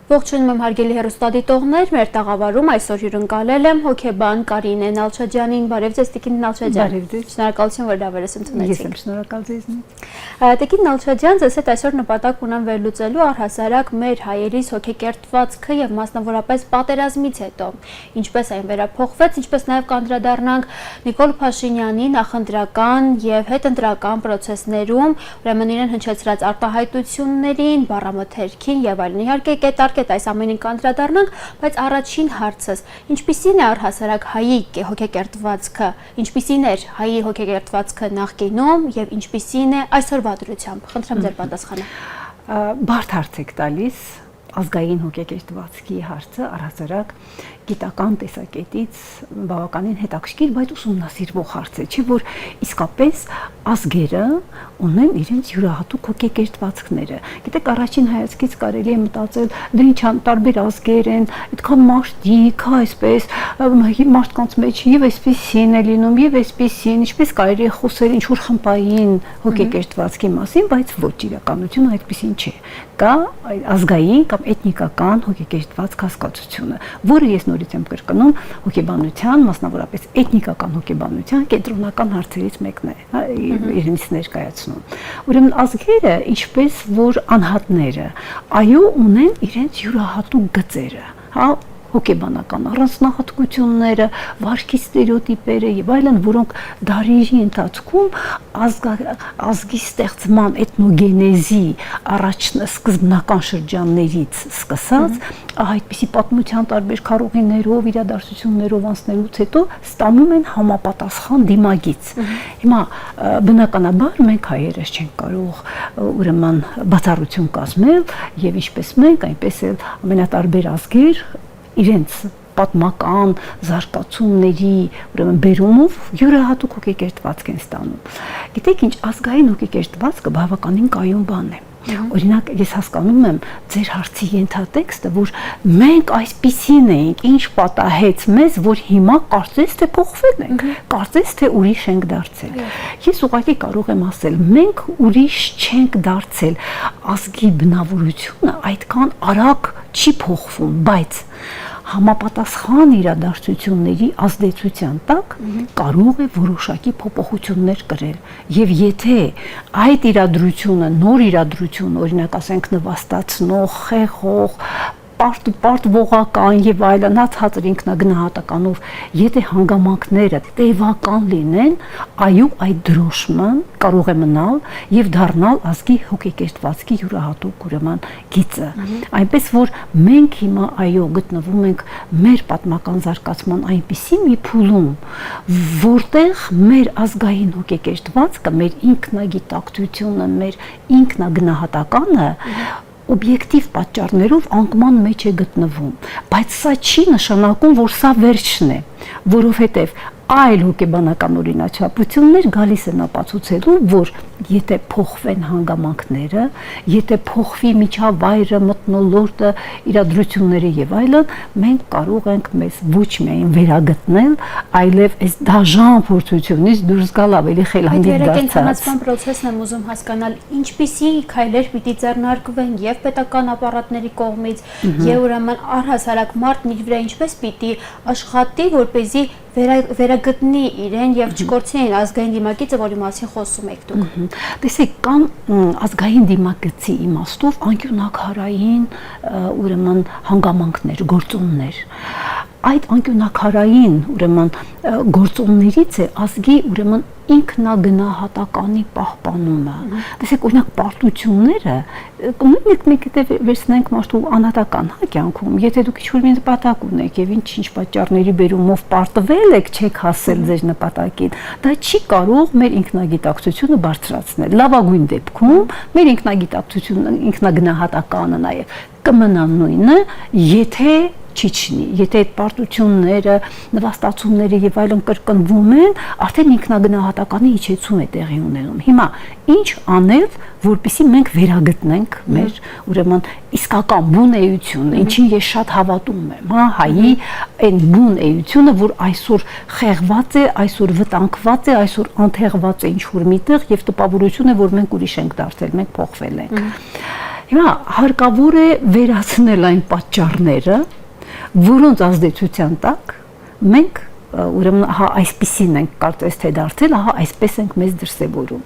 Ողջունում եմ հարգելի հեռուստադիտողներ, մեր տաղավարում այսօր հյուրընկալել եմ հոգեբան Կարինե Նալչաջյանին, բարև ձեզ Տիկին Նալչաջյան։ Բարև ձեզ։ Շնորհակալություն, որ դավերս ընդունեցիք։ Ես եմ շնորհակալ ձեզնից։ Տիկին Նալչաջյան, ձեզ հետ այսօր նպատակ ունեմ վերլուծելու առհասարակ մեր հայերիս հոգեկերտվածքը եւ մասնավորապես պատերազմից հետո, ինչպես այն վերափոխվեց, ինչպես նաեւ կանդրադառնանք Նիկոլ Փաշինյանի նախընտրական եւ հետընտրական process-ներում, ուրեմն իրեն հնչեցրած արտահայտություններին, բառամթերքին եւ այլն։ Իհարկե կետարկետ այս ամենին կանդրադառնանք, բայց առաջին հարցս, ինչպիսին է առհասարակ հայի հոգեկերտվածքը, ինչպիսին էր հայի հոգեկերտվածքը նախկինում եւ ինչպիսին է այսօրվա դրությամբ։ Խնդրեմ ձեր պատասխանը։ Բարդ հարց եք տալիս, ազգային հոգեկերտվածքի հարցը առհասարակ գիտական տեսակետից բավականին հետաքրքիր, բայց ուսումնասիրվող հարց է, չէ՞ որ իսկապես ազգերը ունեն իրենց յուրահատուկ հոգեկերտվածքները։ Գիտեք, առաջին հայացքից կարելի է մտածել, դե ինչ տարբեր ազգեր են, այդքան մարտիկ, այսպես մարդկանց մեջ եւ այսպեսին է լինում, եւ այսպեսին, ինչպես կարելի է խոսել ինչ որ խմբային հոգեկերտվածքի մասին, բայց ոչ, իրականությունը այդպեսին չէ։ Կա ազգային կամ էթնիկական հոգեկերտված հասկացությունը, որը ես նորից եմ կրկնում հոգեբանության, մասնավորապես էթնիկական հոգեբանության կենտրոնական հարցերից մեկն է, իրենից ներկայացնում։ Ուրեմն ազգերը, ինչպես որ անհատները, այո, ունեն իրենց յուրահատուկ գծերը, հա, հոգեբանական առանձնահատկությունները, վարքի ստերեոտիպերը եւ այլն, որոնք դարերի ընթացքում ազգի ստեղծման էթնոգենեզի սկզբնական շրջաններից սկսած, այդպիսի պատմության տարբեր քարոզիներով, իրադարձություններով անցնելուց հետո ստանում են համապատասխան դիմագիծ։ Հիմա բնականաբար մենք հայերս չենք կարող ուրեմն բացառություն կազմել եւ ինչպես մենք, այնպես էլ ամենատարբեր ազգեր իրենց պատմական զարգացումների ուրեմն բերումով յուրահատուկ հոգեկերտվածք են ստանում։ Գիտեք ինչ, ազգային հոգեկերտվածքը բավականին կայուն բան է։ Օրինակ, ես հասկանում եմ ձեր հարցի ենթատեքստը, որ մենք այսպիսին էինք, ինչ պատահեց մեզ, որ հիմա կարծես թե փոխվել ենք, կարծես թե ուրիշ ենք դարձել։ Ես ուղղակի կարող եմ ասել, մենք ուրիշ չենք դարձել, ազգի բնավորությունը այդքան արագ չի փոխվում, բայց համապատասխան իրադարձությունների ազդեցության տակ կարող է որոշակի փոփոխություններ կրել եւ եթե այդ իրադրությունը, նոր իրադրություն, օրինակ ասենք նվաստացնող, խեղող, պարտվողական եւ այլն հացածր ինքնագնահատականով, եթե հանգամանքները տևական լինեն, այո, այդ դրոշմը կարող է մնալ եւ դառնալ ազգի հոգեկերտվածքի յուրահատուկ ուրեմն գիծը։ Այնպես որ մենք հիմա այո գտնվում ենք մեր պատմական զարգացման այնպիսի մի փուլում, որտեղ մեր ազգային հոգեկերտվածքը, մեր ինքնագիտակցությունը, մեր ինքնագնահատականը օբյեկտիվ պատճառներով անկման մեջ է գտնվում, բայց սա չի նշանակում, որ սա վերջն է, որովհետև այլ հոգեբանական օրինաչափություններ գալիս են ապացուցելու, որ եթե փոխվեն հանգամանքները, եթե փոխվի միջավայրը, մթնոլորտը, իրադրությունները եւ այլն, մենք կարող ենք մեզ ոչ միայն վերագտնել, այլև այս դաժան փորձությունից դուրս գալ ավելի խելամիտ դարձած։ Վերակենդանացման process-ն եմ ուզում հասկանալ, ինչպիսի քայլեր պիտի ձեռնարկվեն եւ պետական ապարատների կողմից, եւ ուրեմն առհասարակ մարդն իր վրա ինչպես պիտի աշխատի, որպեսզի վերագտնի իրեն եւ չկորցնի այն ազգային դիմագիծը, որի մասին խոսում եք դուք։ Տեսեք, կան ազգային դիմագծի իմաստով անկյունակարային ուրեմն հանգամանքներ, գործոններ։ Այդ անկյունակարային ուրեմն գործոններից է ազգի ուրեմն ինքնագնահատականի պահպանումը։ Տեսեք, օրինակ պարտությունները մեկ վերցնենք մարդու անհատական կյանքում, եթե դուք ինչ-որ մի նպատակ ունեք եւ ինչ պատճառների բերումով պարտվել եք, չեք հասել ձեր նպատակին, դա չի կարող մեր ինքնագիտակցությունը բարձրացնել։ Լավագույն դեպքում մեր ինքնագիտակցությունը, ինքնագնահատականը նաեւ կմնա նույնը, եթե չիջնի, եթե այդ պարտությունները, նվաստացումները եւ այլն կրկնվում են, արդեն ինքնագնահատականի իջեցում է տեղի ունենում։ Հիմա ինչ անել, որպեսզի մենք վերագտնենք մեր ուրեմն իսկական բուն էությունը, ինչին ես շատ հավատում եմ, հա, հայի այն բուն էությունը, որ այսօր խեղված է, այսօր վտանգված է, այսօր անթեղված է ինչ որ միտեղ եւ տպավորություն է, որ մենք ուրիշ ենք դարձել, մենք փոխվել ենք։ Հիմա հարկավոր է վերացնել այն պատճառները, որոնց ազդեցության տակ մենք ուրեմն հա այսպեսին ենք կարծես թե դարձել, հա այսպես ենք մեզ դրսևորում։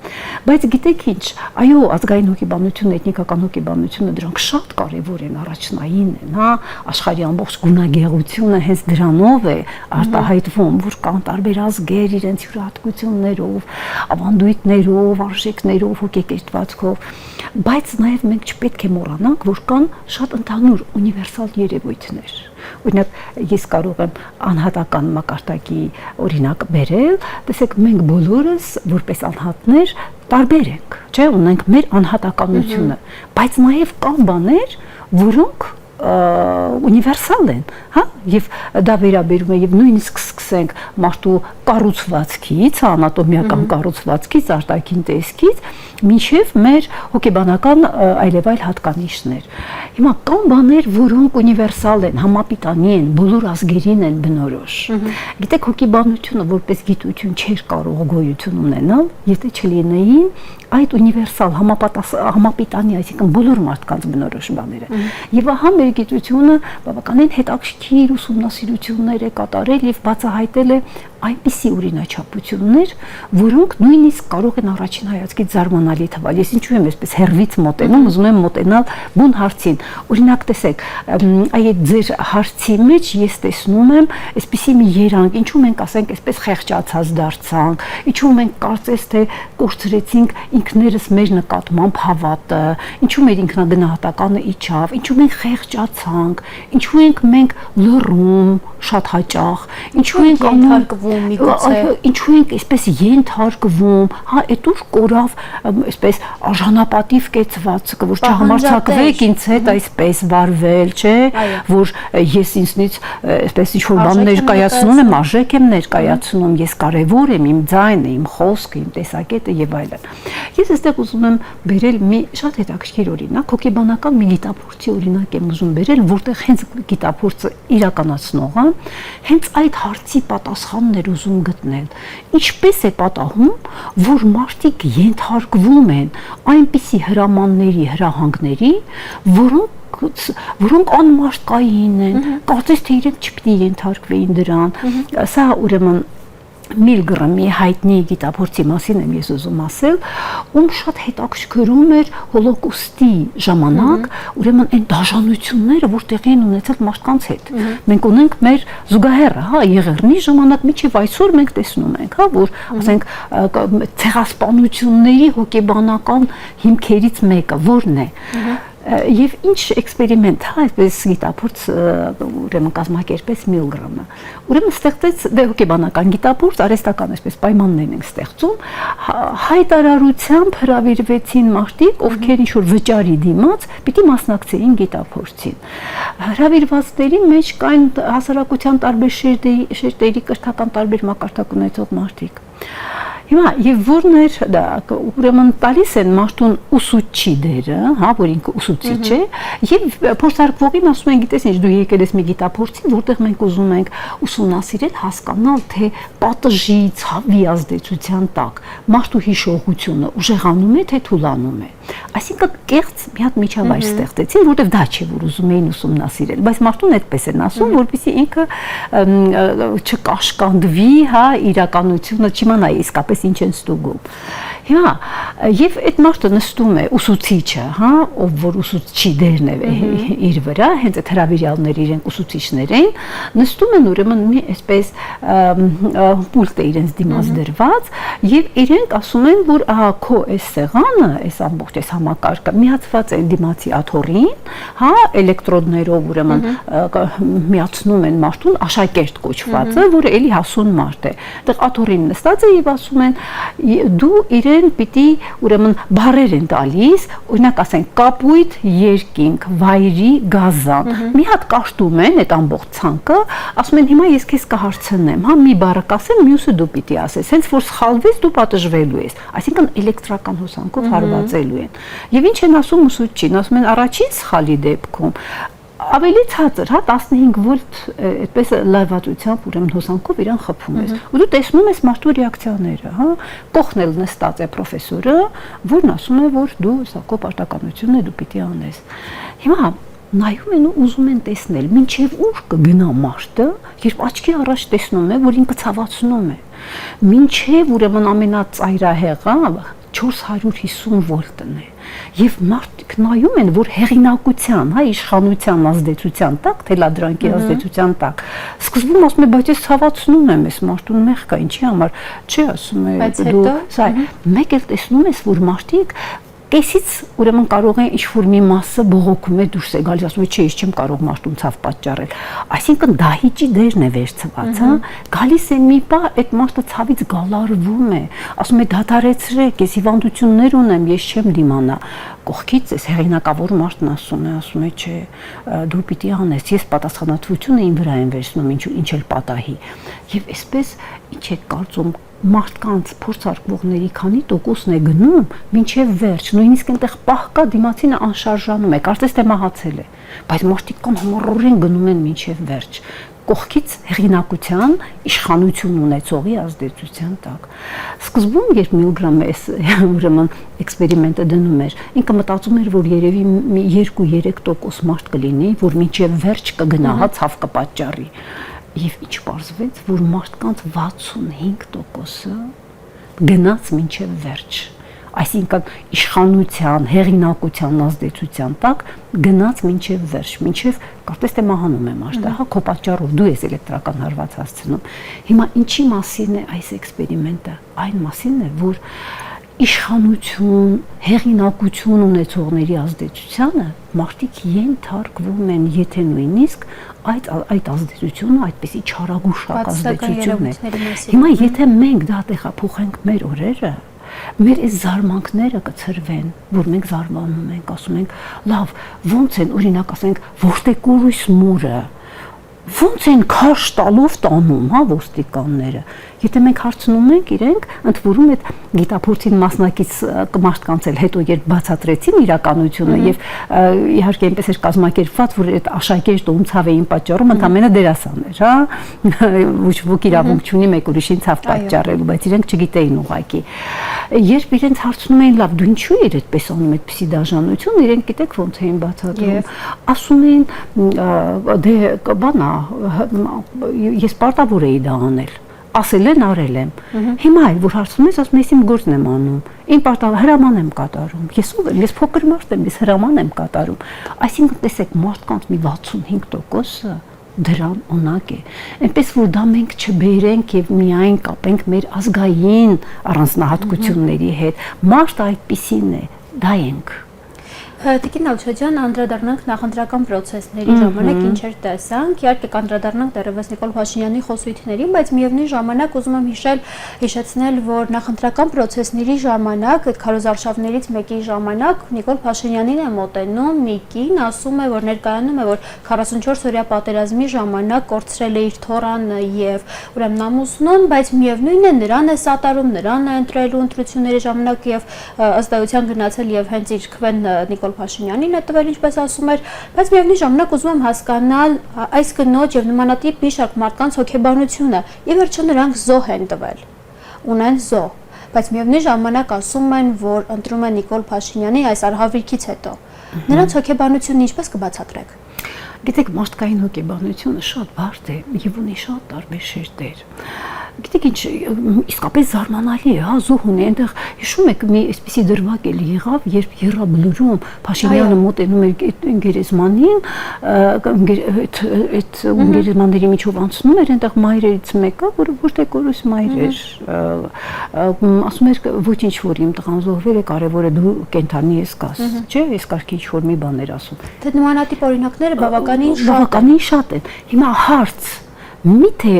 Բայց գիտեք ինչ, այո, ազգային հոգեբանությունը, էթնիկական հոգեբանությունը դրանք շատ կարևոր են, առաջնային են, հա, աշխարհի ամբողջ գունագեղությունը հենց դրանով է արտահայտվում, որ կան տարբեր ազգեր իրենց յուրահատկություններով, ավանդույթներով, արժեքներով, հոգեկերտվածքով, բայց նաև մենք չպետք է մոռանանք, որ կան շատ ընդհանուր ունիվերսալ երևույթներ։ Օրինակ, ես կարող եմ անհատական մակարդակի օրինակ բերել, տեսեք, մենք բոլորս որպես անհատներ տարբեր ենք, չէ՞, ունենք մեր անհատականությունը, բայց նաև կան բաներ, որոնք ունիվերսալ են, հա, եւ դա վերաբերում է եւ նույնիսկ սկսենք մարդու կառուցվածքից, անատոմիական կառուցվածքից, արտաքին տեսքից, մինչեւ մեր հոգեբանական այլևայլ հատկանիշներ։ Հիմա կան բաներ, որոնք ունիվերսալ են, համապիտանի են, բոլոր ազգերին են բնորոշ։ Գիտեք, հոգեբանությունը որպես գիտություն չէր կարող գոյություն ունենալ, եթե չլինեին այդ ունիվերսալ համապիտանի, այսինքն բոլոր մարդկանց բնորոշ բաները։ Եվ ահա մեր գիտությունը բավականին հետաքրքիր ուսումնասիրություններ է կատարել եւ բացահայտել է այնպիսի օրինաչափություններ, որոնք նույնիսկ կարող են առաջին հայացքից զարմանալի թվալ։ Ես ինչու եմ այսպես հերվից մոտենում, ուզում եմ մոտենալ բուն հարցին։ Օրինակ, տեսեք, այդ ձեր հարցի մեջ ես տեսնում եմ այսպիսի մի երանգ, ինչու մենք ասենք այսպես խեղճացած դարձանք, ինչու մենք կարծես թե կորցրեցինք ինքներս մեր նկատմամբ հավատը, ինչու մեր ինքնագնահատականը իջավ, ինչու մենք խեղճացանք, ինչու ենք մենք լռում շատ հաճախ, ինչու ենք ենթարկվում միգուցե, ինչու ենք այսպես ենթարկվում, հա, այդ ուր կորավ այսպես արժանապատիվ կեցվածքը, որ չհամարձակվեք ինձ հետ այսպես վարվել, չէ, որ ես ինձնից այսպես ինչ-որ բան ներկայացնում եմ, արժեք եմ ներկայացնում, ես կարևոր եմ, իմ ձայնը, իմ խոսքը, իմ տեսակետը եւ այլն։ Ես այստեղ ուզում եմ բերել մի շատ հետաքրքիր օրինակ, հոգեբանական մի գիտափորձի օրինակ եմ ուզում բերել, որտեղ հենց գիտափորձը իրականացնողը հենց այդ հարցի պատասխանն էր ուզում գտնել։ Ինչպես է պատահում, որ մարդիկ ենթարկվում են այնպիսի հրամանների, հրահանգների, որոնք անմարդկային են, կարծես թե իրենք չպիտի ենթարկվեին դրան։ Սա ուրեմն Միլգրամի հայտնի գիտափորձի մասին եմ ես ուզում ասել, ում շատ հետաքրքրում էր հոլոկոստի ժամանակ, ուրեմն այն դաժանությունները, որ տեղի են ունեցել մարդկանց հետ։ Մենք ունենք մեր զուգահեռը, հա, Եղեռնի ժամանակ մինչև այսօր մենք տեսնում ենք, հա, որ ասենք ցեղասպանությունների հոգեբանական հիմքերից մեկը որն է։ Եվ ինչ էքսպերիմենտ, հա, այսպես գիտափորձ ուրեմն կազմակերպեց Միլգրամը։ Ուրեմն ստեղծեց հոգեբանական գիտափորձ, արհեստական այսպես պայմաններ են ստեղծում, հայտարարությամբ հրավիրվեցին մարդիկ, ովքեր ինչ-որ վճարի դիմաց պիտի մասնակցեին գիտափորձին։ Հրավիրվածների մեջ կային հասարակության տարբեր շերտերի կրթական տարբեր մակարդակ ունեցող մարդիկ։ Հիմա եւ որն էր դա, ուրեմն տալիս են մարդուն ուսուցչի դերը, հա, որ ինքը ուսուցիչ է, եւ փորձարկվողին ասում են, գիտես ինչ, դու եկել ես մի գիտափորձի, որտեղ մենք ուզում ենք ուսումնասիրել, հասկանալ, թե պատժի, ցավի ազդեցության տակ մարդու հիշողությունը ուժեղանում է, թե թուլանում է։ Այսինքն կեղծ մի հատ միջավայր ստեղծեցին, որտեղ դա չէ, որ ուզում էին ուսումնասիրել, բայց մարդուն այդպես են ասում, որպեսզի ինքը չկաշկանդվի, հա, իրականությունը չիմանա իսկապես ինչ են ստուգում։ Հիմա եւ այդ մարդը նստում է ուսուցիչը, հա, ով որ ուսուցչի դերն է իր վրա, հենց այդ հրավիրյալները իրենք ուսուցիչներ են, նստում են ուրեմն մի այսպես պուլտ է իրենց դիմաց դրված եւ իրենք ասում են, որ ահա քո այս սեղանը, այս ամբողջ այս համակարգը միացված է դիմացի աթոռին, հա, էլեկտրոդներով ուրեմն միացնում են մարդուն աշակերտ կոչվածը, որը էլի հասուն մարդ է։ Այդտեղ աթոռին նստած է եւ ասում են դու իրեն պիտի ուրեմն բարեր են տալիս, օրինակ ասենք կապույտ, երկինք, վայրի, գազան։ Մի հատ կաշտում են այդ ամբողջ ցանկը, ասում են հիմա ես քեզ կհարցնեմ, հա, մի բառը կասեմ, մյուսը դու պիտի ասես, հենց որ սխալվես դու պատժվելու ես։ Այսինքն էլեկտրական հոսանքով հարվածելու են։ Եվ ինչ են ասում ուսուցչին, ասում են առաջին սխալի դեպքում ավելի ցածր, հա 15 վոլտ այդպես լայվացությամբ ուրեմն հոսանքով իրան խփում ես։ Ու դու տեսնում ես մարդու ռեակցիաները, հա, կողքն էլ նստած է պրոֆեսորը, որն ասում է, որ դու սա քո պարտականությունն է, դու պիտի անես։ Հիմա նայում են ու ուզում են տեսնել, մինչև ուր կգնա մարդը, երբ աչքի առաջ տեսնում է, որ ինքը ցավացնում է։ Մինչև ուրեմն ամենածայրահեղը 450 վոլտն է։ Եվ մարդիկ նայում են, որ հեղինակության, հա, իշխանության ազդեցության տակ, թելադրանքի ազդեցության տակ, սկզբում ասում է, բայց ես ցավացնում եմ, այս մարդուն մեղ կա, ինչի համար, չի ասում է, դու, սա, մեկ էլ տեսնում ես, որ մարդիկ կեսից ուրեմն կարող է ինչ-որ մի մասը բողոքում է դուրս է գալիս, ասում է, չէ, ես չեմ կարող մարդուն ցավ պատճառել։ Այսինքն դահիճի դերն է վերցված, հա, գալիս է մի բա, այդ մարդը ցավից գալարվում է, ասում է դադարեցրեք, ես հիվանդություններ ունեմ, ես չեմ դիմանա։ Կողքից էս հեղինակավոր մարդն ասում է, չէ, դու պիտի անես, ես պատասխանատվությունը իմ վրա եմ վերցնում, ինչ էլ պատահի։ Եվ այսպես ինչ է կարծում մարդկանց փորձարկվողների քանի տոկոսն է գնում մինչև վերջ, նույնիսկ այնտեղ պահ կա դիմացինը անշարժանում է, կարծես թե մահացել է, բայց մարդիկ կան համառորեն գնում են մինչև վերջ, կողքից հեղինակության իշխանություն ունեցողի ազդեցության տակ։ Սկզբում, երբ Միլգրամը այս ուրեմն էքսպերիմենտը դնում էր, ինքը մտածում էր, որ երևի 2-3% մարդ կլինի, որ մինչև վերջ կգնա, հա, ցավ կպատճառի։ Եվ ինչ պարզվեց, որ մարդկանց 65%-ը գնաց մինչև վերջ, այսինքն իշխանության, հեղինակության ազդեցության տակ գնաց մինչև վերջ, մինչև կարծես թե մահանում է մարդը, հա, քո պատճառով դու ես էլեկտրական հարված հասցնում։ Հիմա ինչի մասին է այս էքսպերիմենտը, այն մասին է, որ իշխանություն, հեղինակություն ունեցողների ազդեցությանը մարդիկ ենթարկվում են, եթե նույնիսկ այդ ազդեցությունը այդպեսի չարագուշակ ազդեցություն է։ Հիմա եթե մենք դա տեղափոխենք մեր օրերը, մեր այս զարմանքները կցրվեն, որ մենք զարմանում ենք, ասում ենք, լավ, ոնց են, օրինակ ասենք, որտե կորույս մուրը, ոնց են քաշ տալով տանում, հա, ոստիկանները։ Եթե մենք հարցնում ենք իրենք, ընդ որում այդ գիտափորձին մասնակից մարդկանց էլ հետո երբ բացատրեցին իրականությունը եւ իհարկե այնպես էր կազմակերպված, որ այդ աշակերտը ում ցավ էին պատճառում, ընդամենը դերասան էր, հա, ոչ ոք իրավունք չունի մեկ ուրիշին ցավ պատճառելու, բայց իրենք չգիտեին ուղղակի։ Երբ իրենց հարցնում էին, լավ, դու ինչու ես այդպես անում, այդպիսի դաժանություն, իրենք գիտեք ոնց էին բացատրում, ասում էին, դե բանա, ես պարտավոր էի դա անել, ասել են, արել եմ։ Հիմա էլ որ հարցնում ես, ասում ես իմ գործն եմ անում, իմ պարտավոր հրաման եմ կատարում, ես ով եմ, ես փոքր մարդ եմ, ես հրաման եմ կատարում։ Այսինքն տեսեք, մարդկանց մի 65%-ը դրան ունակ է, այնպես որ դա մենք չբերենք եւ միայն կապենք մեր ազգային առանձնահատկությունների հետ, մարդ այդպիսին է, դա ենք։ Տիկին Ալչաջյան, անդրադառնանք նախընտրական պրոցեսների ժամանակ ինչեր տեսանք, իհարկե կանդրադառնանք դեռևս Նիկոլ Փաշինյանի խոսույթներին, բայց միևնույն ժամանակ ուզում եմ հիշեցնել, որ նախընտրական պրոցեսների ժամանակ, այդ քարոզարշավներից մեկի ժամանակ Նիկոլ Փաշինյանին է մոտենում մի կին, ասում է, որ ներկայանում է, որ 44-օրյա պատերազմի ժամանակ կորցրել է իր թոռանը եւ ուրեմն ամուսնուն, բայց միևնույն է նրան է սատարում, նրան է ընտրելու ընտրությունների ժամանակ եւ ըստ էության գնացել եւ հենց իր քվեն Նիկոլ Փաշինյանին է տվել, ինչպես ասում էր, բայց միևնույն ժամանակ ուզում եմ հասկանալ այս կնոջ եւ նմանատիպ մի շարք մարդկանց հոգեբանությունը, եւ վերջը նրանք զոհ են տվել, ունեն զոհ, բայց միևնույն ժամանակ ասում են, որ ընտրում են Նիկոլ Փաշինյանի այս արհավիրքից հետո։ Նրանց հոգեբանությունն ինչպես կբացատրեք։ Գիտեք, մարդկային հոգեբանությունը շատ բարդ է եւ ունի շատ տարբեր շերտեր։ Գիտեք ինչ, իսկապես զարմանալի է, հա, զոհ ունի, այնտեղ հիշում եք մի այսպիսի դրվագ էլ եղավ, երբ Եռաբլուրում Փաշինյանը մոտենում էր այդ գերեզմանին, այդ գերեզմանների միջով անցնում էր, այնտեղ մայրերից մեկը, որը ոչ թե կորուս մայր էր, ասում էր, ոչինչ որ իմ տղան զոհվել է, կարևոր է դու կենթանի ես կաս, չէ, այս կարգի ինչ-որ մի բաներ ասում։ Թե նմանատիպ օրինակները բավականին շատ են։ Հիմա հարց, միթե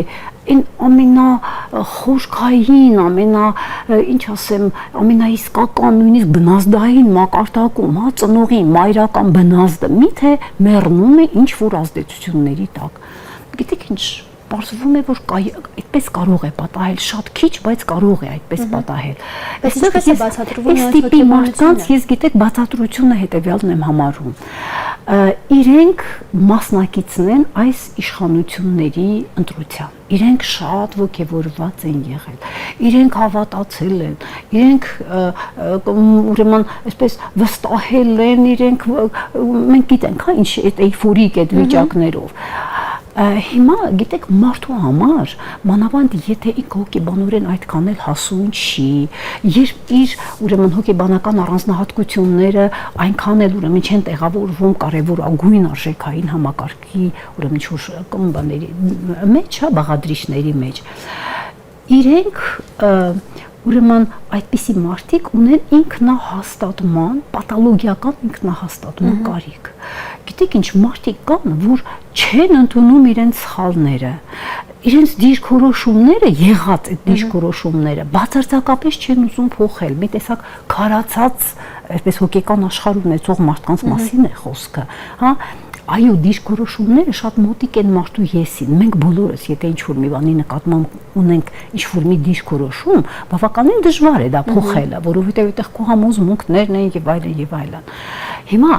այն ամենախորքային, ինչ ասեմ, ամենաիսկական, նույնիսկ բնազդային մակարդակում, հա, ծնողի մայրական բնազդը միթե մեռնում է ինչ որ ազդեցությունների տակ։ Գիտեք ինչ, պարզվում է, որ այդպես կարող է պատահել, շատ քիչ, բայց կարող է այդպես պատահել։ Այսինքն է բացատրվում այս տիպի մարդկանց ես գիտեք բացատրությունը հետևյալն եմ համարում։ իրենք մասնակիցն են այս իշխանությունների ընտրության։ Իրենք շատ ոգևորված են եղել, իրենք հավատացել են, իրենք ուրեմն այսպես վստահել են, իրենք մենք գիտենք, հա, ինչ այդ էйֆորիկ այդ վիճակներով։ Հիմա գիտեք մարդու համար մանավանդ եթե ինքը հոգեբանորեն այդքան էլ հասուն չի, երբ իր ուրեմն հոգեբանական առանձնահատկությունները այնքան էլ ուրեմն չեն տեղավորվում կարևորագույն արժեքային համակարգի ուրեմն ինչ-որ բաների մեջ, հա, բաղադրիչների մեջ, իրենք ուրեմն այդպիսի մարդիկ ունեն ինքնահաստատման, պաթոլոգիական ինքնահաստատման կարիք։ Գիտեք ինչ մարդիկ կան, որ չեն ընդունում իրենց սխալները, իրենց դիրքորոշումները, եղած այդ դիրքորոշումները բացարձակապես չեն ուզում փոխել, մի տեսակ քարացած, այսպես հոգեկան աշխարհ ունեցող մարդկանց մասին է խոսքը, հա։ Այո, դիրքորոշումները շատ մոտիկ են մարդու եսին։ Մենք բոլորս, եթե ինչ-որ մի բանի նկատմամբ ունենք ինչ-որ մի դիրքորոշում, բավականին դժվար է դա փոխելը, որովհետև այդտեղ քո համոզմունքներն են եւ այլն եւ այլն։ Հիմա,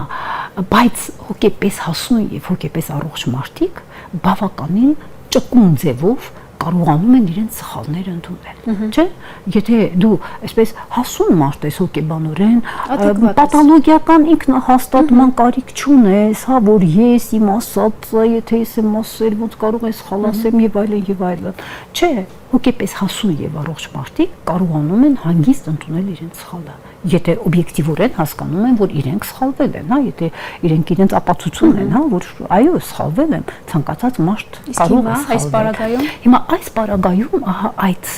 բայց հոգեպես հասուն եւ հոգեպես առողջ մարդիկ բավականին ճկուն ձևով կարողանում են իրենց սխալները ընդունել, չէ՞։ Եթե դու այսպես հասուն մարդ ես հոգեբանորեն, պաթոլոգիական ինքնահաստատման կարիք չունես, հա, որ ես իմ ասածը, եթե ես եմ ասել, ոնց կարող ես սխալ ասեմ եւ այլն եւ այլն, չէ։ Հոգեպես հասուն եւ առողջ մարդիկ կարողանում են հանգիստ ընդունել իրենց սխալը, եթե օբյեկտիվորեն հասկանում են, որ իրենք սխալվել են, հա, եթե իրենք իրենց ապացուցում են, հա, որ այո, սխալվել եմ, ցանկացած մարդ կարող է սխալվել։ Հիմա այս պարագայում, ահա այդ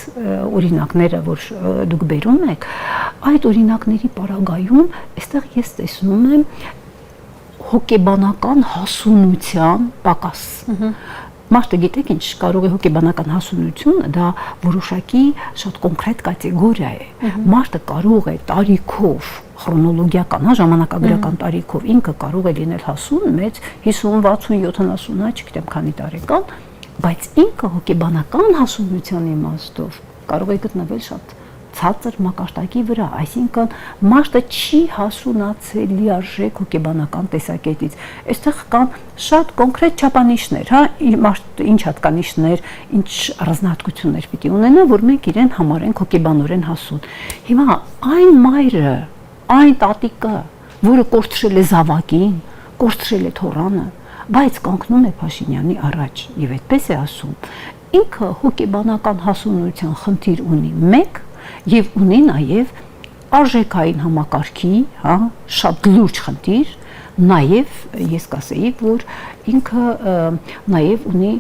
օրինակները, որ դուք բերում եք, այդ օրինակների պարագայում, այստեղ ես տեսնում եմ հոգեբանական հասունության պակաս։ Մարդը գիտեք ինչ կարող է հոգեբանական հասունությունը, դա որոշակի շատ կոնկրետ կատեգորիա է։ Մարդը կարող է տարիքով, քրոնոլոգիական, հա, ժամանակագրական տարիքով ինքը կարող է լինել հասուն, մեծ 50, 60, 70, չգիտեմ քանի տարեկան, բայց ինքը հոգեբանական հասունության իմաստով կարող է գտնվել շատ ցածր մակարդակի վրա, այսինքն մարդը չի հասունացել լիարժեք հոգեբանական տեսակետից։ Այստեղ կան շատ կոնկրետ չափանիշներ, հա, մարդը ինչ հատկանիշներ, ինչ առանձնահատկություններ պիտի ունենա, որ մենք իրեն համարենք հոգեբանորեն հասուն։ Հիմա այն մայրը, այն տատիկը, որը կորցրել է զավակին, կորցրել է թոռանը, բայց կանգնում է Փաշինյանի առաջ եւ այդպես է ասում, ինքը հոգեբանական հասունության խնդիր ունի մեկ եւ ունի նաեւ արժեքային համակարգի, հա, շատ լուրջ խնդիր, նաեւ ես կասեի, որ ինքը նաեւ ունի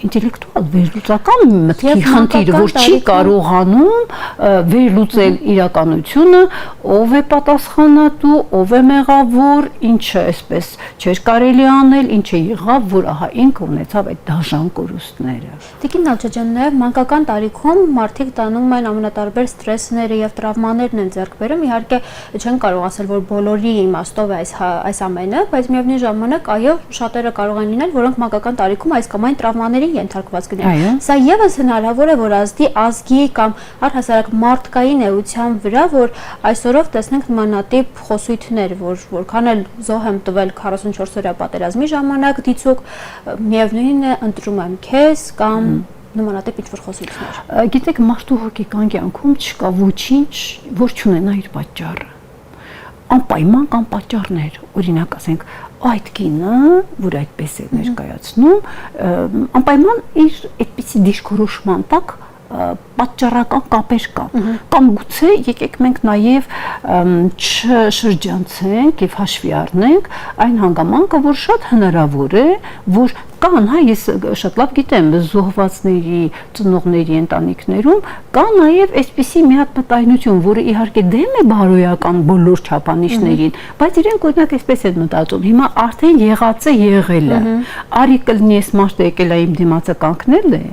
ինտելեկտուալ վերլուծական մտքի խնդիր, որ չի կարողանում վերլուծել իրականությունը, ով է պատասխանատու, ով է մեղավոր, ինչը այսպես չէր կարելի անել, ինչը եղավ, որ ահա ինքը ունեցավ այդ դաժան կորուստները։ Տիկին Նալչաջյան, նաև մանկական տարիքում մարդիկ տանում են ամենատարբեր ստրեսները եւ տրավմաներն են ձեռք բերում, իհարկե չեն կարող ասել, որ բոլորի իմաստով է այս ամենը, բայց միևնույն ժամանակ այո, շատերը կարող են լինել, որոնք մանկական տարիքում այս կամ այն տրավմաների ենթարկված կլինեն։ Սա եւս հնարավոր է, որ ազդի ազգի կամ առհասարակ մարդկային էության վրա, որ այսօրով տեսնենք նմանատիպ խոսույթներ, որ որքան էլ զոհ եմ տվել 44-օրյա պատերազմի ժամանակ դիցուկ, միևնույնն է, ընտրում եմ քեզ կամ նմանատիպ ինչ-որ խոսույթներ։ Գիտեք, մարդու հոգեկան կյանքում չկա ոչինչ, որ չունենա իր պատճառը։ Անպայման կան պատճառներ, օրինակ ասենք այդ կինը, որ այդպես է ներկայացնում, անպայման իր այդպիսի դիրքորոշման տակ պատճառական կապեր կան, կամ գուցե եկեք մենք նաև չշրջանցենք եւ հաշվի առնենք այն հանգամանքը, որ շատ հնարավոր է, որ կան, հա, ես շատ լավ գիտեմ, զոհվածների, ծնողների ընտանիքներում կա նաև այսպիսի մի հատ մտայնություն, որը իհարկե դեմ է բարոյական բոլոր չափանիշներին, բայց իրենք օրինակ այսպես են մտածում, հիմա արդեն եղած է եղել է, արի կլինի այս մարդը եկել է իմ դիմացը կանգնել է,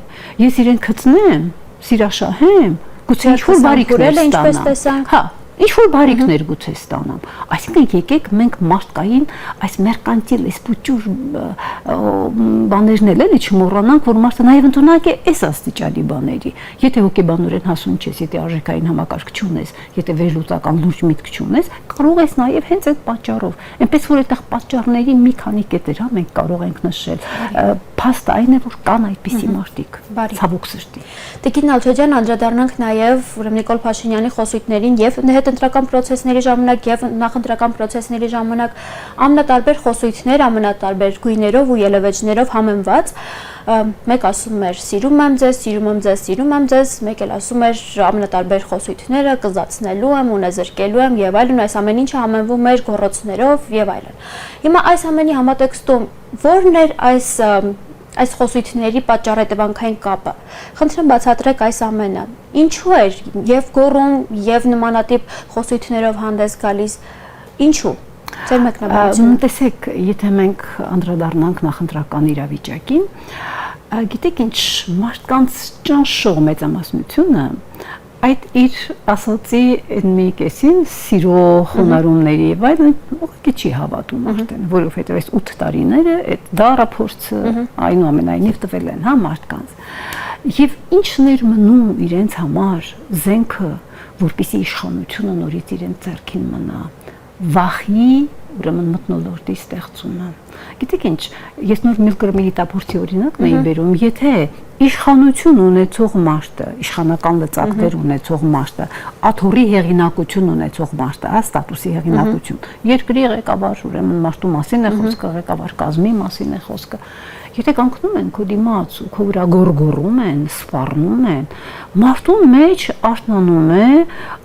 ես իրեն գտնեմ, սիրաշահեմ, գուցե ինչ-որ բարիքներ ստանամ։ Հա, ինչ որ բարիքներ գուցե ստանամ։ Այսինքն եկեք մենք մարդկային այս մերկանտիլ, այս փոճուր բաներն էլ չմոռանանք, որ մարդը նաև ընդունակ է այս աստիճանի բաների։ Եթե հոգեբանորեն հասուն չես, եթե արժեքային համակարգ չունես, եթե վերլուծական լուրջ միտք չունես, կարող ես նաև հենց այդ պատճառով, այնպես որ այդտեղ պատճառների մի քանի կետեր, մենք կարող ենք նշել։ Փաստը այն է, որ կան այդպիսի մարդիկ, ցավոք սրտի։ Տիկին Նալչաջյան, անդրադառնանք նաև ուրեմն Նիկոլ Փաշինյանի խոսույթներին եւ հետընտրական process-ների ժամանակ եւ նախընտրական process-ների ժամանակ ամենատարբեր խոսույթներ, ամենատարբեր գույներով ու ելևէջներով համեմված, մեկ ասում էր սիրում եմ ձեզ, սիրում եմ ձեզ, սիրում եմ ձեզ, մեկ էլ ասում էր ամենատարբեր խոսույթները կզացնելու եմ, ունեզրկելու եմ եւ այլն, այս ամեն ինչը համեմվում էր գոռոցներով եւ այլն։ Հիմա այս ամենի համատեքստում ո՞րն էր այս խոսույթների պատճառ-հետևանքային կապը։ Խնդրեմ բացատրեք այս ամենը։ Ինչու էր եւ գոռում եւ նմանատիպ խոսույթներով հանդես գալիս։ Ինչու։ Ձեր մեկնաբանությունը։ Տեսեք, եթե մենք անդրադառնանք նախընտրական իրավիճակին, գիտեք ինչ, մարդկանց ճնշող մեծամասնությունը այդ իր ասացի մի կեսին սիրո խոնարհումների եւ այլն ուղղակի չի հավատում արդեն, որովհետեւ այս 8 տարիները այդ դարափորձը այնուամենայնիվ տվել են, մարդկանց։ Եվ ինչն էր մնում իրենց համար զենքը, որպեսզի իշխանությունը նորից իրենց ձեռքին մնա, վախի ուրեմն մթնոլորտի ստեղծումը։ Գիտեք ինչ, ես նոր Միլգրամի հետապորձի օրինակն էի բերում, եթե իշխանություն ունեցող մարդը, իշխանական լծակներ ունեցող մարդը, աթոռի հեղինակություն ունեցող մարդը, ստատուսի հեղինակություն, երկրի ղեկավար, ուրեմն մարդու մասին է խոսքը, ղեկավար կազմի մասին է խոսքը։ Եթե կանգնում են քո դիմաց ու քո վրա գոռգոռում են, սպառնում են, մարդու մեջ արթնանում է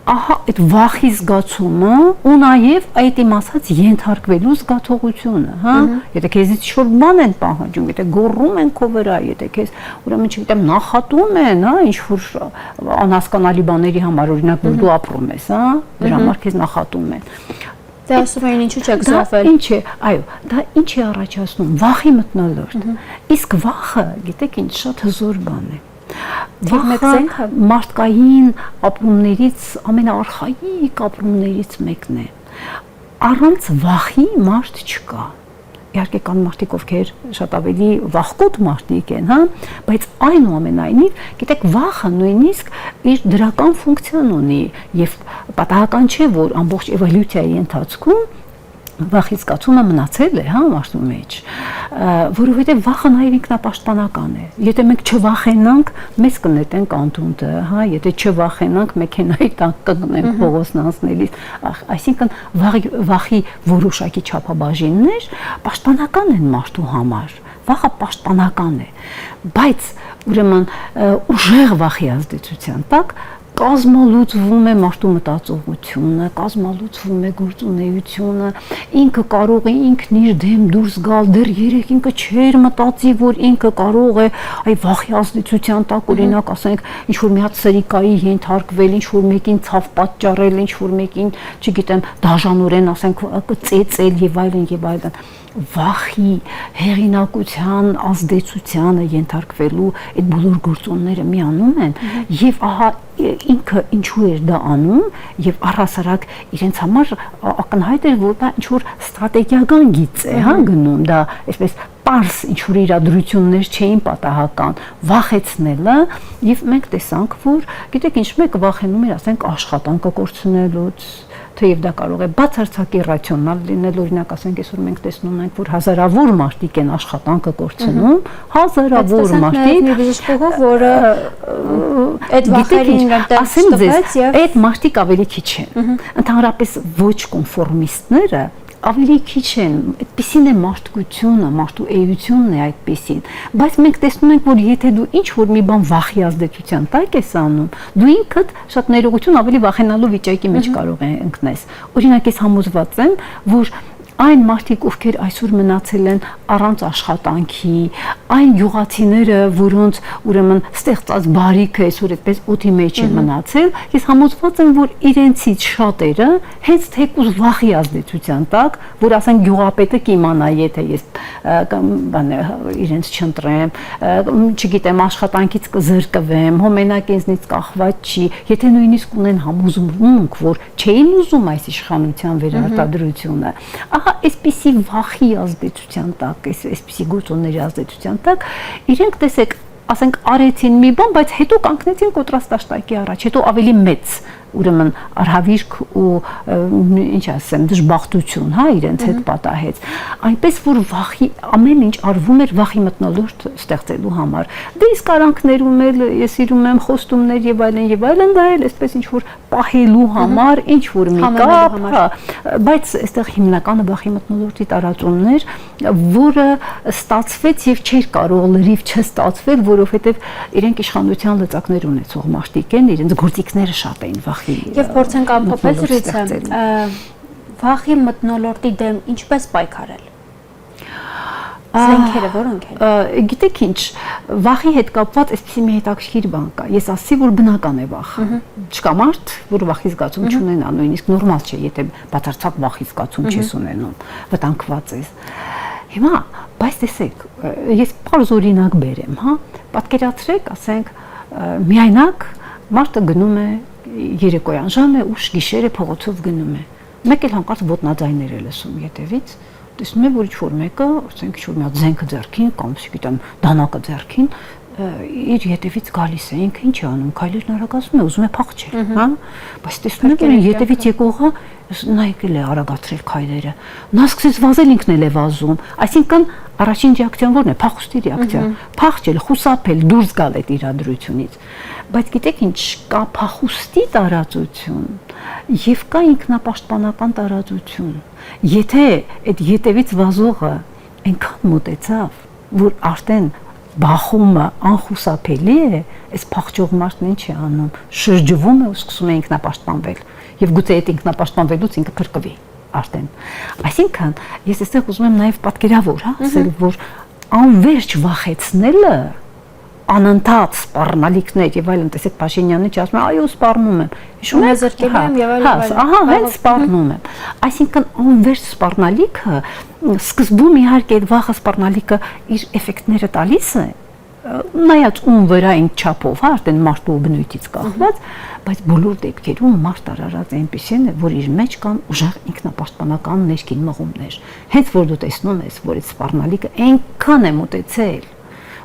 ահա այդ վախի զգացումը ու նաև այդ իմ ասած ենթարկվելու զգացողությունը, Եթե քեզից ինչ-որ բան են պահանջում, եթե գոռում են քո վրա, եթե քեզ ուրեմն չգիտեմ նախատում են, ինչ-որ անհասկանալի բաների համար, օրինակ որ դու ապրում ես, դրա համար քեզ նախատում են։ Դե ասում էին ինչու չեք զոհվել։ Ինչ է, այո, դա ինչ է առաջացնում, վախի մթնոլորտ։ Իսկ վախը, գիտեք ինչ, շատ հզոր բան է։ Վախը մարդկային ապրումներից ամենաարխայիկ ապրումներից մեկն է։ Առանց վախի մարդ չկա։ Իհարկե կան մարդիկ, ովքեր շատ ավելի վախկոտ մարդիկ են, բայց այնուամենայնիվ, գիտեք, վախը նույնիսկ իր դրական ֆունկցիան ունի եւ պատահական չէ, որ ամբողջ էվոլյուցիայի ընթացքում վախի զգացումը մնացել է, մարդու մեջ, որովհետև վախը նաև ինքնապաշտպանական է։ Եթե մենք չվախենանք, մեզ կնետենք անտունտը, եթե չվախենանք, մեքենայի տակ կգնենք փողոցն անցնելիս, այսինքն վախի որոշակի չափաբաժիններ պաշտպանական են մարդու համար։ Վախը պաշտպանական է, բայց ուրեմն ուժեղ վախի ազդեցության տակ կազմալուծվում է մարդու մտածողությունը, կազմալուծվում է գործունեությունը, ինքը կարող է ինքն իր դեմ դուրս գալ, դեռ երեք ինքը չէր մտածի, որ ինքը կարող է այ վախի ազդեցության տակ օրինակ ասենք ինչ-որ մի հատ սրիկայի ենթարկվել, ինչ-որ մեկին ցավ պատճառել, ինչ-որ մեկին, չգիտեմ, դաժանորեն ասենք ծեծել եւ այլն եւ այլն։ Վախի հեղինակության ազդեցությանը ենթարկվելու այդ բոլոր գործոնները միանում են եւ ահա ինքը ինչու էր դա անում եւ առհասարակ իրենց համար ակնհայտ էր որ դա ինչ որ ստրատեգիական գիծ է գնում դա այսպես պարզ ինչ որ իրադրություններ չէին պատահական վախեցնելը եւ մենք տեսանք որ գիտեք ինչ մեկը վախենում էր ասենք աշխատանքը կորցնելուց թեև դա կարող է բացարձակ իրացիոնալ լինել, օրինակ ասենք այսօր մենք տեսնում ենք, որ հազարավոր մարդիկ են աշխատանքը կորցնում, հազարավոր մարդիկ, մի բժշկուհու, որը այդ վախերին տպեց եւ այդ մարդիկ ավելի քիչ են։ Ընդհանրապես ոչ կոնֆորմիստները ավելի քիչ են, այդպեսին է մարդկությունը, մարդու էությունն է այդպեսին, բայց մենք տեսնում ենք, որ եթե դու ինչ-որ մի բան վախի ազդեցության տակ ես անում, դու ինքդ շատ ներողություն ավելի վախենալու վիճակի մեջ կարող ես ընկնես։ Օրինակ ես համոզված եմ, որ այն մարդիկ, ովքեր այսօր մնացել են առանց աշխատանքի, այն յուղացիները, որոնց ուրեմն ստեղծած բարիքը այսօր այդպես օդի մեջ է մնացել, ես համոզված եմ, որ իրենցից շատերը հենց թեկուզ վախի ազդեցության տակ, որ ասենք գյուղապետը կիմանա, եթե ես իրենց չընտրեմ, չգիտեմ, աշխատանքից կզրկվեմ, հոմենակ ինձնից կախված չի, եթե նույնիսկ ունեն համոզմունք, որ չէին ուզում այս իշխանության վերարտադրությունը, ահա այսպիսի վախի ազդեցության տակ, այսպիսի գործոնների ազդեցության տակ, իրենք տեսեք, ասենք արեցին մի բան, բայց հետո կանգնեցին կոնտրաստաշտակի առաջ, հետո ավելի մեծ ուրեմն արհավիրք ու ինչ ասեմ դժբախտություն, հա, իրենց հետ պատահեց, այնպես որ վախի ամեն ինչ արվում էր վախի մթնոլորտ ստեղծելու համար, դե իսկ արանքներում էլ ես սիրում եմ խոստումներ եւ այլն, դա էլ այսպես ինչ որ պահելու համար, ինչ որ մի կապ, հա, բայց այստեղ հիմնականը վախի մթնոլորտի տարածումն էր, որը ստացվեց եւ չէր կարող լրիվ չստացվել, որովհետեւ իրենք իշխանության լծակներ ունեցող մարդիկ են, իրենց գործիքները շատ էին վախի Եվ փորձենք ամփոփել զրույցը, վախի մթնոլորտի դեմ ինչպես պայքարել։ Զենքերը որոնք են։ Գիտեք ինչ, վախի հետ կապված այսպեսի մի հետաքրքիր բան կա։ Ես ասացի, որ բնական է վախը։ Չկա մարդ, որ վախի զգացում չունենա, նույնիսկ նորմալ չէ, եթե բացարձակ վախի զգացում չես ունենում, վտանգված ես։ Հիմա, բայց տեսեք, ես բարձ օրինակ բերեմ, հա, պատկերացրեք, ասենք, միայնակ մարդը գնում է երեկոյան ժամը ուշ գիշերը փողոցով գնում է։ Մեկ էլ հանկարծ ոտնաձայներ է լսում ետևից, տեսնում է, որ ինչ-որ մեկը, ասենք, ինչ-որ մի հատ զենքը ձեռքին կամ, չգիտեմ, դանակը ձեռքին, իր ետևից գալիս է, ինքը ինչ է անում, քայլերն արագացնում է, ուզում է փախչել, հա, բայց տեսնում է, որ ետևից եկողը նայել է արագացրել քայլերը։ Նա սկսեց վազել, ինքն էլ է վազում, այսինքն առաջին ռեակցիան ո՞րն է, փախուստի ռեակցիա, փախչել, խուսափել, դուրս գալ այդ իրադրությունից։ Բայց գիտեք ինչ, կա փախուստի տարածություն եւ կա ինքնապաշտպանական տարածություն։ Եթե այդ ետևից վազողը այնքան մոտեցավ, որ արդեն բախումը անխուսափելի է, այս փախչող մարդն ինչ է անում, շրջվում է ու սկսում է ինքնապաշտպանվել եւ գուցե այդ ինքնապաշտպանվելուց ինքը փրկվի արդեն։ Այսինքն ես այստեղ ուզում եմ նաեւ պատկերավոր, հա, ասել, որ անverջ վախեցնելը անընդհատ սպառնալիքներ եւ այլն, տեսեք Փաշինյանը չասում է, այո, սպառնում եմ։ Հիշում եք, զրկել եմ եւ այլն։ Ահա, հենց սպառնում եմ։ Այսինքն անverջ սպառնալիքը սկզբում իհարկե այդ վախը սպառնալիքը իր էֆեկտները տալիս է, նայած ում վրա ինչ չափով, հա, արդեն մարդու բնույթից կախված, բայց բոլոր դեպքերում մարդ արարած այնպեսին է, որ իր մեջ կան ուժեղ ինքնապաշտպանական ներքին մղումներ։ Հենց որ դու տեսնում ես, որ այդ սպառնալիքը այնքան է մոտեցել,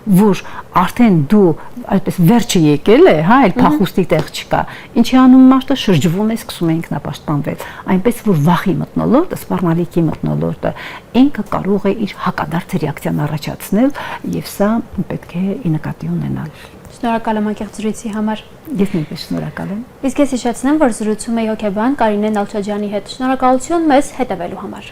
որ արդեն դու այդպես վերջը եկել է, հա, այլ փախուստի տեղ չկա։ Ինչի անում մարդը շրջվում է, սկսում է ինքնապաշտպանվել, այնպես որ վախի մթնոլորտը, սպառնալիքի մթնոլորտը ինքը կարող է իր հակադարձ ռեակցիան առաջացնել եւ սա պետք է ի նկատի ունենալ։ Շնորհակալ եմ անկեղծ զրույցի համար։ Ես նույնպես շնորհակալ եմ։ Իսկ ես հիշեցնեմ, որ զրուցում էի հոգեբան Կարինե Նալչաջյանի հետ։ Շնորհակալություն մեզ հետևելու համար։